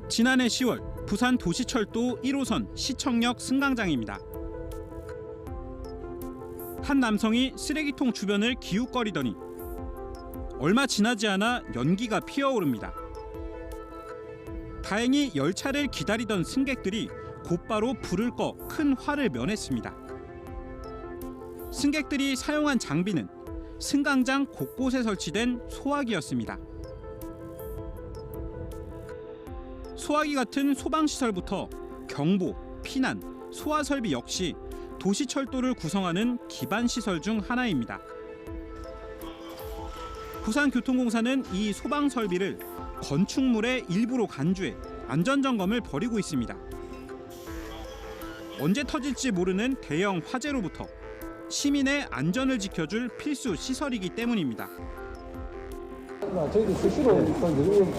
지난해 10월 부산 도시철도 1호선 시청역 승강장입니다. 한 남성이 쓰레기통 주변을 기웃거리더니 얼마 지나지 않아 연기가 피어오릅니다. 다행히 열차를 기다리던 승객들이 곧바로 불을 꺼 큰 화를 면했습니다. 승객들이 사용한 장비는 승강장 곳곳에 설치된 소화기였습니다. 소화기 같은 소방시설부터 경보, 피난, 소화설비 역시 도시철도를 구성하는 기반시설 중 하나입니다. 부산교통공사는 이 소방설비를 건축물의 일부로 간주해 안전점검을 벌이고 있습니다. 언제 터질지 모르는 대형 화재로부터 시민의 안전을 지켜줄 필수 시설이기 때문입니다. 저희도 수시로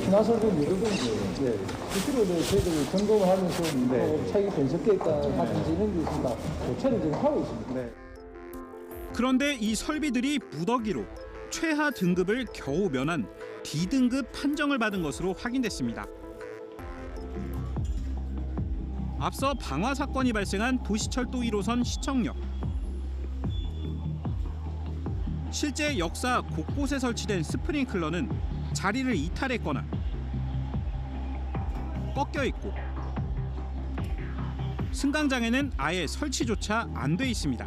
피난설비 누르든지 수시로 저희들이 점검을 하면서 차기 변속계획 하든지 이런 게 있으니까 교체를 지금 하고 있습니다. 그런데 이 설비들이 무더기로 최하 등급을 겨우 면한 D등급 판정을 받은 것으로 확인됐습니다. 앞서 방화 사건이 발생한 도시철도 1호선 시청역. 실제 역사 곳곳에 설치된 스프링클러는 자리를 이탈했거나 꺾여 있고 승강장에는 아예 설치조차 안 돼 있습니다.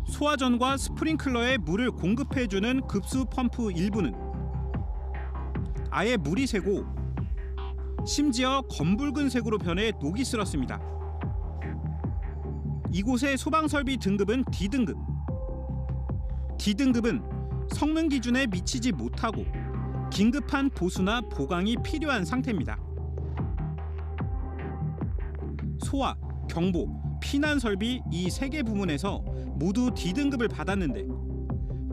소화전과 스프링클러에 물을 공급해주는 급수 펌프 일부는 아예 물이 새고 심지어 검붉은 색으로 변해 녹이 슬었습니다. 이곳의 소방설비 등급은 D등급. D등급은 성능 기준에 미치지 못하고 긴급한 보수나 보강이 필요한 상태입니다. 소화, 경보, 피난 설비 이 3개 부문에서 모두 D등급을 받았는데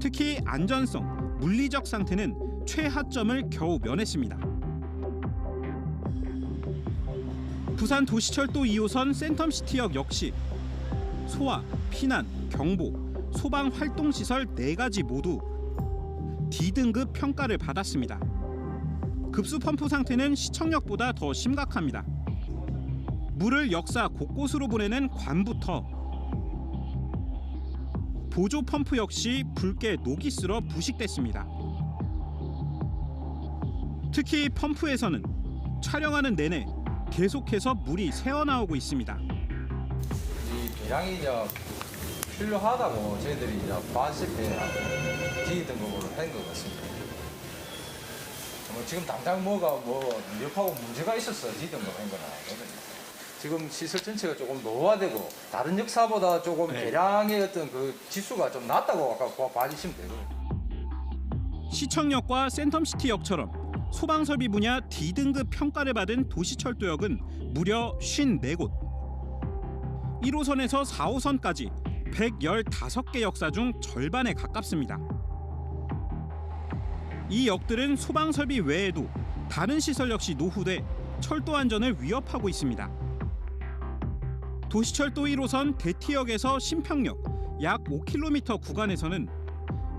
특히 안전성, 물리적 상태는 최하점을 겨우 면했습니다. 부산 도시철도 2호선 센텀시티역 역시 소화, 피난, 경보, 소방 활동시설 4가지 모두 D등급 평가를 받았습니다. 급수 펌프 상태는 시청역보다 더 심각합니다. 물을 역사 곳곳으로 보내는 관부터 보조 펌프 역시 붉게 녹이 슬어 부식됐습니다. 특히 펌프에서는 촬영하는 내내 계속해서 물이 새어나오고 있습니다. 이 계량이 필요하다고 저희들이 반시패 D등급으로 한 것 같습니다. 지금 당장 뭐가 옆하고 문제가 있어서 D등급 한 건 아니거든요. 지금 시설 전체가 조금 노후화되고 다른 역사보다 조금 계량의 어떤 그 지수가 좀 낮다고 아까 봐주시면 되거든요. 시청역과 센텀시티역처럼 소방설비 분야 D등급 평가를 받은 도시철도역은 무려 54곳. 1호선에서 4호선까지 115개 역사 중 절반에 가깝습니다. 이 역들은 소방설비 외에도 다른 시설 역시 노후돼 철도 안전을 위협하고 있습니다. 도시철도 1호선 대티역에서 신평역 약 5km 구간에서는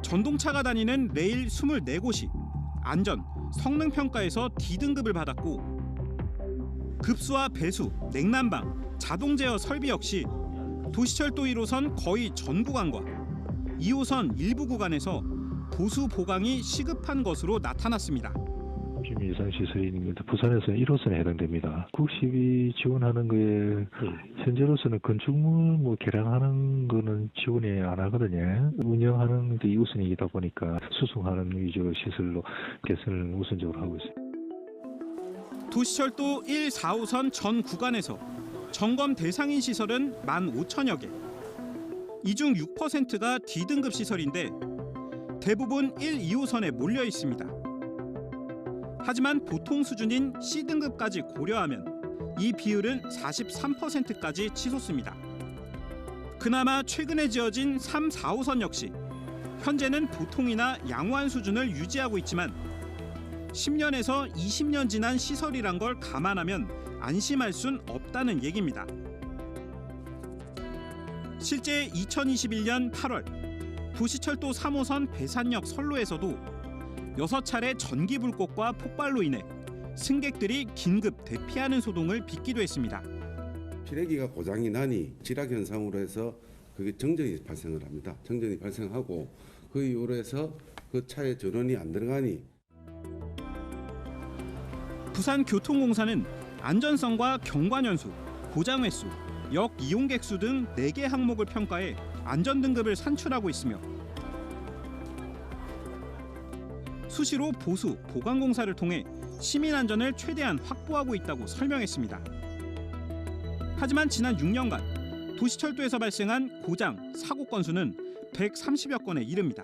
전동차가 다니는 레일 24곳이 안전, 성능 평가에서 D등급을 받았고 급수와 배수, 냉난방, 자동 제어 설비 역시 도시철도 1호선 거의 전 구간과 2호선 일부 구간에서 보수 보강이 시급한 것으로 나타났습니다. 비밀 예상 시설입니다. 부산에서는 1호선에 해당됩니다. 국시비 지원하는 거에 현재로서는 건축물 개량하는 거는 지원이 안 하거든요. 운영하는 게 2호선이다 보니까 수송하는 위주 시설로 개선을 우선적으로 하고 있습니다. 도시철도 1, 4호선 전 구간에서 점검 대상인 시설은 15,000여 개. 이 중 6%가 D등급 시설인데 대부분 1, 2호선에 몰려 있습니다. 하지만 보통 수준인 C등급까지 고려하면 이 비율은 43%까지 치솟습니다. 그나마 최근에 지어진 3, 4호선 역시 현재는 보통이나 양호한 수준을 유지하고 있지만 10년에서 20년 지난 시설이란 걸 감안하면 안심할 순 없다는 얘기입니다. 실제 2021년 8월 도시철도 3호선 배산역 선로에서도 6차례 전기 불꽃과 폭발로 인해 승객들이 긴급 대피하는 소동을 빚기도 했습니다. 피레기가 고장이 나니 지락 현상으로 해서 그게 정전이 발생을 합니다. 정전이 발생하고 그 이후로 해서 그 차에 전원이 안 들어가니 부산교통공사는 안전성과 경관 연수, 고장 횟수, 역 이용객 수 등 4개 항목을 평가해 안전 등급을 산출하고 있으며 수시로 보수, 보강 공사를 통해 시민 안전을 최대한 확보하고 있다고 설명했습니다. 하지만 지난 6년간 도시철도에서 발생한 고장, 사고 건수는 130여 건에 이릅니다.